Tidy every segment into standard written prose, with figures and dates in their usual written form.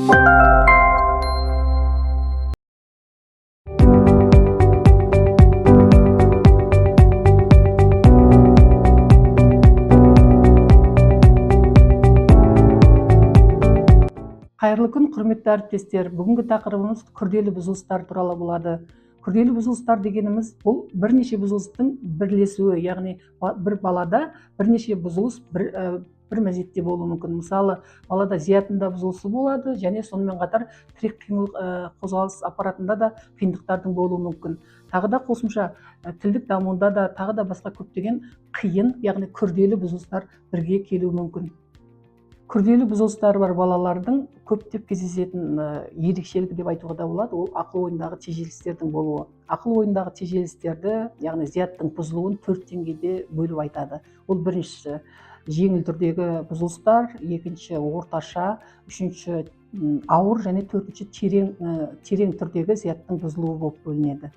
Қайырлы күн, құрметті әріптестер. Бүгінгі тақырыбымыз күрделі бұзылыстар туралы болады. Күрделі бұзылыстар дегеніміз бұл бірнеше бұзылыстың бірлесуі, яғни бір балада бірнеше бұзылыс бір мезетте болуы мүмкін. Мысалы, балада зиятында бұзылысы болады, және сонымен қатар тірек қимыл қозғалыс аппаратында да қиындықтардың болуы мүмкін. Тағы да қосымша тілдік дамуында да тағы да басқа көптеген қиын, яғни күрделі бұзылыстар бірге келуі мүмкін. Күрделі бұзылыстары бар балалардың көптеп кездесетін ерекшелігі деп айтуға да болады, ол ақыл ойындағы тежелістердің болуы. Ақыл ойындағы тежелістерді, яғни зияттың бұзылуын 4 деңгейде бөліп айтады. Ол біріншісі жеңіл түрдегі бұзылыстар, екінші орташа, үшінші ауыр және төртінші терең түрдегі зияттың бұзылуы болып бөлінеді.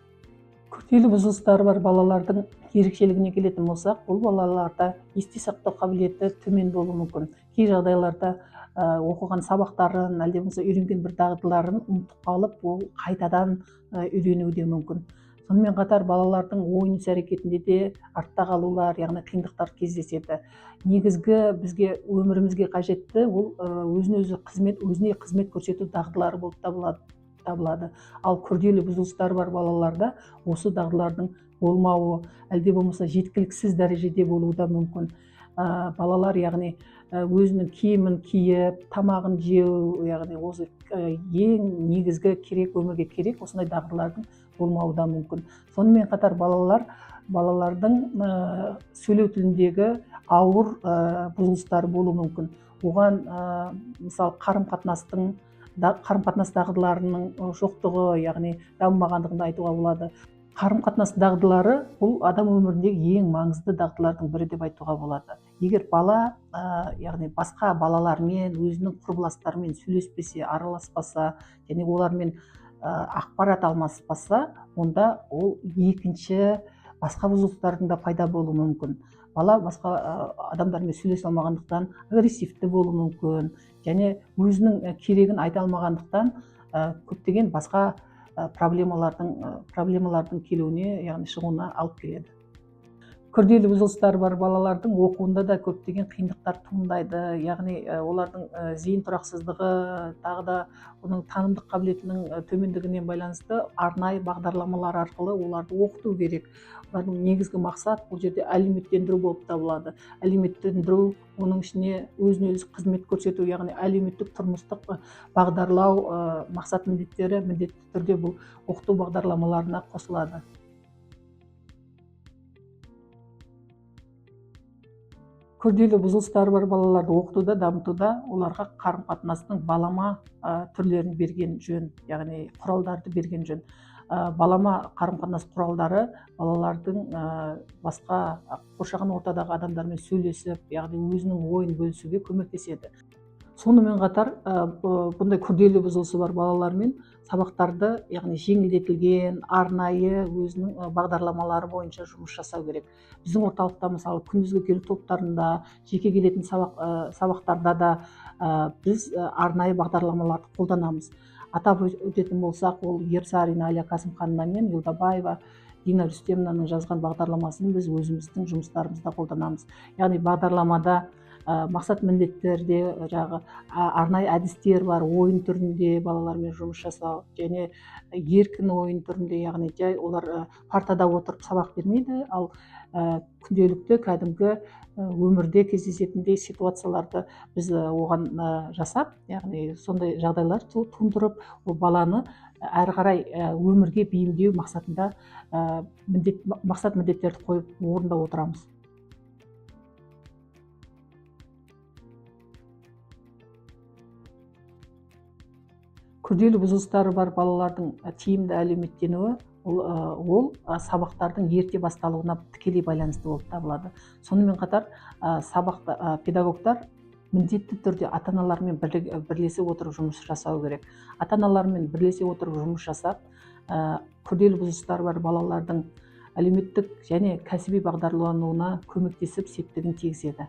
Күрделі бұзылыстары бар балалардың ерекшелігіне келетін болсақ, бұл балаларда есте сақтау қабілеті төмен болуы мүмкін. Кей жағдайларда оқыған сабақтарын, әлде болмаса үйренген бір дағдыларын ұмытып қалып, ол қайтадан үйренуі де мүмкін. Сонымен қатар балалардың ойын іс-әрекетінде де артта қалулар, яғни қиындықтар кездеседі. Негізгі бізге өмірімізге қажетті ол өзіне қызмет көрсету дағдылары болып табылады. Ал күрделі бұзылыстар бар балаларда осы дағдылардың болмауы, әлде болмаса жеткіліксіз дәрежеде болуы да мүмкін. Балалар яғни өзінің киімін киіп, тамағын жеу, яғни осы ең негізгі керек, өмірге керек осындай дағдылардың болмауы да мүмкін. Сонымен қатар балалардың сөйлеу тіліндегі ауыр бұзылыстары болуы мүмкін. Оған мысалы қарым-қатынас дағдыларының жоқтығы, яғни дамымағандығын айтуға болады. Қарым-қатынас дағдылары бұл адам өміріндегі ең маңызды дағдылардың бірі деп айтуға болады. Егер бала яғни басқа балалармен, өзінің құрбыластарымен сөйлеспесе, араласпаса, және олармен ақпарат алмаспаса, онда ол екінші басқа бұзылыстардың да пайда болуы мүмкін. Бала басқа адамдармен сөйлесе алмағандықтан агрессивті болуы мүмкін, және өзінің керегін айта алмағандықтан көптеген басқа проблемалардың келуіне, яғни шығуына алып келеді. Күрделі бұзылыстары бар балалардың оқуында да көптеген қиындықтар туындайды, яғни олардың зейін тұрақсыздығы, тағы да оның танымдық қабілетінің төмендігіне байланысты арнайы бағдарламалар арқылы оларды оқыту керек. Олардың негізгі мақсат бұл жерде әлеуметтендіру болып табылады. Әлеуметтендіру, оның ішіне өзіне-өзі қызмет көрсету, яғни әлеуметтік тұрмыстық бағдарлау мақсат міндеттері міндетті түрде бұл оқыту бағдарламаларына қосылады. Күрделі бұзылыстары бар балаларды оқытуда, дамытуда оларға қарым-қатынастың балама түрлерін берген жөн, яғни құралдарды берген жөн. Балама қарым-қатынас құралдары балалардың басқа қоршаған ортадағы адамдармен сөйлесіп, яғни өзінің ойын бөлісуге көмектеседі. Сонымен қатар бұндай күрделі бұзылысы бар балалармен сабақтарды, яғни жеңілдетілген, арнайы өзінің бағдарламалары бойынша жұмыс жасау керек. Біздің орталықта мысалы күндізгі келу топтарында, жеке келетін сабақтарда да біз арнайы бағдарламаларды қолданамыз. Атап өтетін болсақ, ол Ерсарина Аля Қасымханова мен Юлдабаева Дина Рүстемованың жазған бағдарламасын біз өзіміздің жұмыстарымызда қолданамыз. Яғни бағдарламада мақсат міндеттерде арнайы әдістер бар, ойын түрінде балалармен жұмыс жасау, және еркін ойын түрінде, яғни жай олар партада отырып сабақ бермейді, ал күнделікті кәдімгі өмірде кездесетіндей ситуацияларды біз оған жасап, яғни сондай жағдайлар туындырып, ол баланы әрі қарай өмірге бейімдеу мақсатында мақсат міндеттерді қойып орындап отырамыз. Күрделі бұзылыстары бар балалардың тиімді әлеуметтенуі ол сабақтардың ерте басталуына тікелей байланысты болып табылады. Сонымен қатар педагогтар міндетті түрде ата-аналармен бірлесе отырып жұмыс жасау керек. Ата-аналармен бірлесе отырып жұмыс жасап, күрделі бұзылыстары бар балалардың әлеуметтік және кәсіби бағдарлануына көмектесіп септігін тигізеді.